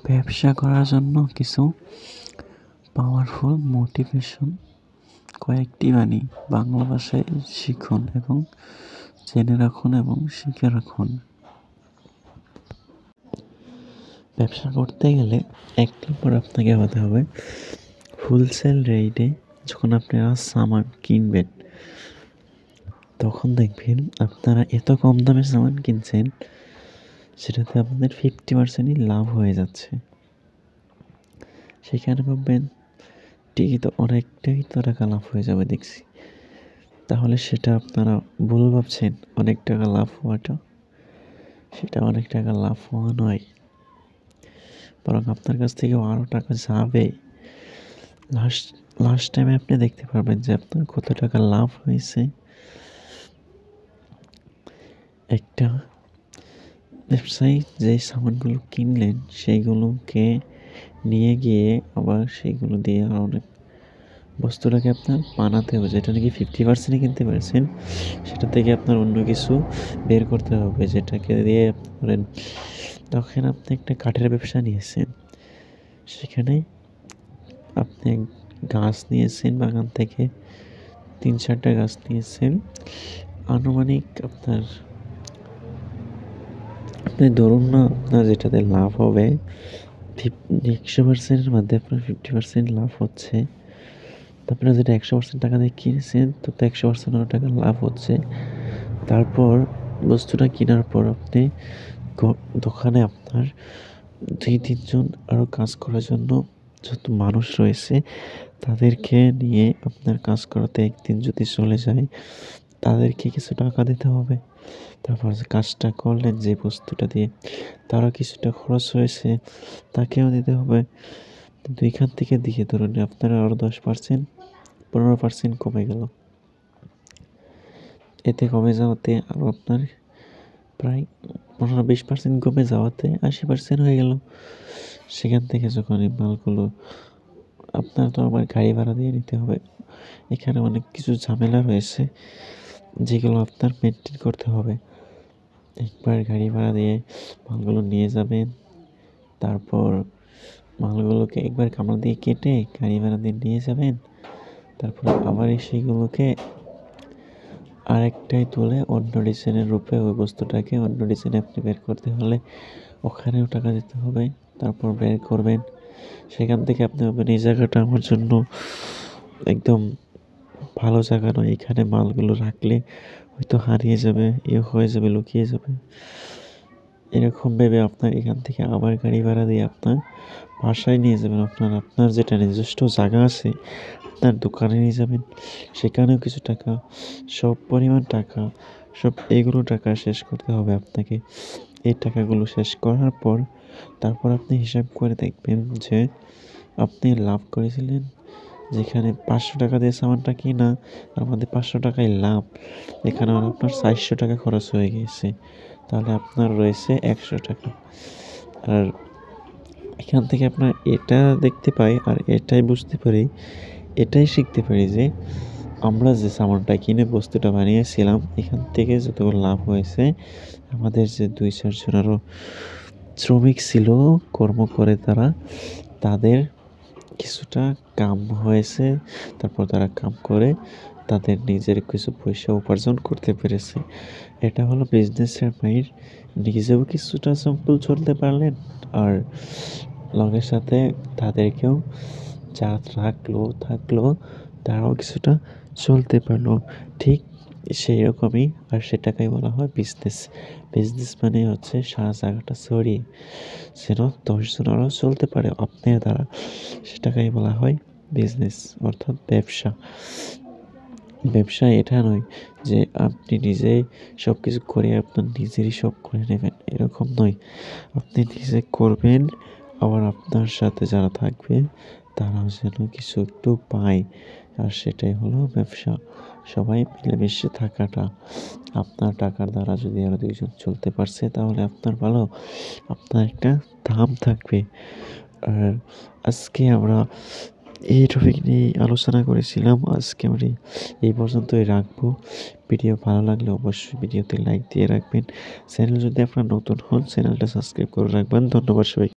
ব্যবসা করার জন্য কিছু পাওয়ারফুল মোটিভেশন কয়েকটি বাণী বাংলা ভাষায় শিখুন এবং জেনে রাখুন এবং শিখে রাখুন। ব্যবসা করতে গেলে ১ নম্বর আপনাকে হতে হবে হোলসেল রেটে যখন আপনারা সামান কিনবেন তখন দেখবেন আপনারা এত কম দামে সামান কিনছেন সেটাতে আপনাদের 50%ই লাভ হয়ে যাচ্ছে। সেখানে ভাববেন ঠিকই তো, অনেকটাই তো টাকা লাভ হয়ে যাবে দেখছি। তাহলে সেটা আপনারা ভুল ভাবছেন। অনেক টাকা লাভ হওয়াটা, সেটা অনেক টাকা লাভ হওয়া নয়, বরং আপনার কাছ থেকেও আরও টাকা যাবে। লাস্ট টাইমে আপনি দেখতে পারবেন যে আপনার কত টাকা লাভ হয়েছে। একটা ব্যবসায়ী যে সামানগুলো কিনলেন সেইগুলোকে নিয়ে গিয়ে আবার সেইগুলো দিয়ে আরও অনেক বস্তুটাকে আপনার বানাতে হবে। যেটা নাকি 50%-ই কিনতে পেরেছেন সেটা থেকে আপনার অন্য কিছু বের করতে হবে, যেটাকে দিয়ে ধরেন তখন আপনি একটা কাঠের ব্যবসা নিয়েছেন। সেখানে আপনি গাছ নিয়েছেন বাগান থেকে ৩-৪টা গাছ নিয়েছেন। আনুমানিক আপনি ধরুন না, আপনার যেটাতে লাভ হবে 100%-এর মধ্যে আপনার 50% লাভ হচ্ছে। আপনারা যেটা 100% টাকা দিয়ে কিনেছেন তো 100% আরও টাকা লাভ হচ্ছে। তারপর বস্তুটা কেনার পর আপনি দোকানে আপনার 2-3 জন আরও কাজ করার জন্য যত মানুষ রয়েছে তাদেরকে নিয়ে আপনার কাজ করাতে একদিন যদি চলে যায় তাদেরকে কিছু টাকা দিতে হবে। তারপর যে কাজটা করলেন যে বস্তুটা দিয়ে তারও কিছুটা খরচ হয়েছে, তাকেও দিতে হবে। কিন্তু এখান থেকে দিয়ে ধরুন আপনার আরও 10%, 15% কমে গেল। এতে কমে যাওয়াতে আরও আপনার প্রায় 15-20% কমে যাওয়াতে 80% হয়ে গেল। সেখান থেকে যখন এই মালগুলো আপনার তো আবার গাড়ি ভাড়া দিয়ে নিতে হবে। এখানে অনেক কিছু ঝামেলা রয়েছে যেগুলো আপনার মেনটেন করতে হবে। একবার গাড়ি ভাড়া দিয়ে মালগুলো নিয়ে যাবেন, তারপর মালগুলোকে একবার কামড়া দিয়ে কেটে গাড়ি ভাড়া দিয়ে নিয়ে যাবেন, তারপর আবার সেইগুলোকে আরেকটাই তুলে অন্য ডিজাইনের রূপে ওই বস্তুটাকে অন্য ডিজাইনে আপনি বের করতে হলে ওখানেও টাকা দিতে হবে। তারপর বের করবেন, সেখান থেকে আপনি ভাববেন এই জায়গাটা আমার জন্য একদম ভালো জায়গা নয়, এখানে মালগুলো রাখলে হয়তো হারিয়ে যাবে, হয়ে যাবে, লুকিয়ে যাবে। এরকম ভেবে আপনার এখান থেকে আবার গাড়ি ভাড়া দিয়ে আপনার বাসায় নিয়ে যাবেন। আপনার যেটা নিজস্ব জায়গা আছে আপনার দোকানে নিয়ে যাবেন, সেখানেও কিছু টাকা, সব পরিমাণ টাকা, এগুলো টাকা শেষ করতে হবে আপনাকে। এই টাকাগুলো শেষ করার পর তারপর আপনি হিসাব করে দেখবেন যে আপনি লাভ করেছিলেন, যেখানে 500 টাকা দিয়ে সামানটা কিনা আমাদের 500 টাকায় লাভ, এখানে আপনার 400 টাকা খরচ হয়ে গিয়েছে। তাহলে আপনার রয়েছে 100 টাকা। আর এখান থেকে আপনার এটা দেখতে পাই আর এটাই বুঝতে পারি, এটাই শিখতে পারি যে আমরা যে সামানটা কিনে বস্তুটা বানিয়েছিলাম এখান থেকে যতগুলো লাভ হয়েছে, আমাদের যে 2-4 জন আরও শ্রমিক ছিল কর্ম করে তাদের কিছুটা কাম হয়েছে। তারপর তারা কাম করে তাদের নিজের কিছু পয়সা উপার্জন করতে পেরেছে। এটা হলো বিজনেসের মাইর। নিজেও কিছুটা সিম্পল চলতে পারলেন আর লগের সাথে তাদেরকেও যা থাকলো তারাও কিছুটা চলতে পারলো। ঠিক সেই রকমই, আর সেটাকেই বলা হয় বিজনেস মানে হচ্ছে সারা জায়গাটা ছড়িয়ে যেন 10 জন আরও চলতে পারে আপনার দ্বারা, সেটাকেই বলা হয় বিজনেস অর্থাৎ ব্যবসা এটা নয় যে আপনি নিজেই সব কিছু করে আপনার নিজেরই সব করে নেবেন, এরকম নয়। আপনি নিজে করবেন, আবার আপনার সাথে যারা থাকবে তারাও যেন কিছু একটু পায়, আর সেটাই হলো ব্যবসা। সবাই মিলেমিশে থাকাটা। আপনার টাকার দ্বারা যদি আরও 2 জন চলতে পারছে তাহলে আপনার ভালো, আপনার একটা দাম থাকবে। আর আজকে আমরা এই টপিক নিয়ে আলোচনা করেছিলাম। আজকে আমরা এই পর্যন্তই রাখবো। ভিডিও ভালো লাগলে অবশ্যই ভিডিওতে লাইক দিয়ে রাখবেন। চ্যানেল যদি আপনারা নতুন হন চ্যানেলটা সাবস্ক্রাইব করে রাখবেন। ধন্যবাদ সবাই।